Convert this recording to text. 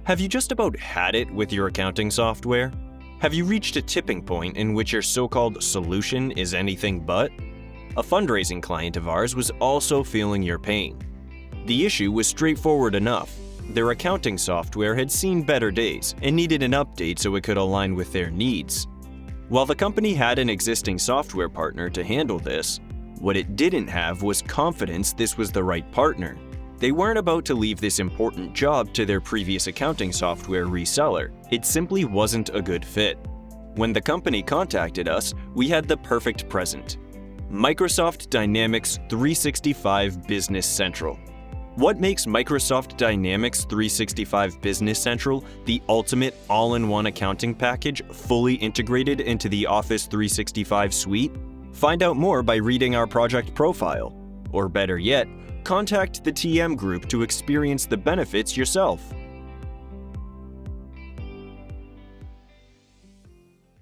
Have you just about had it with your accounting software? Have you reached a tipping point in which your so-called solution is anything but? A fundraising client of ours was also feeling your pain. The issue was straightforward enough. Their accounting software had seen better days and needed an update so it could align with their needs. While the company had an existing software partner to handle this, what it didn't have was confidence this was the right partner. They weren't about to leave this important job to their previous accounting software reseller. It simply wasn't a good fit. When the company contacted us, we had the perfect present: Microsoft Dynamics 365 Business Central. What makes Microsoft Dynamics 365 Business Central the ultimate all-in-one accounting package fully integrated into the Office 365 suite? Find out more by reading our project profile. Or better yet, contact the TM group to experience the benefits yourself.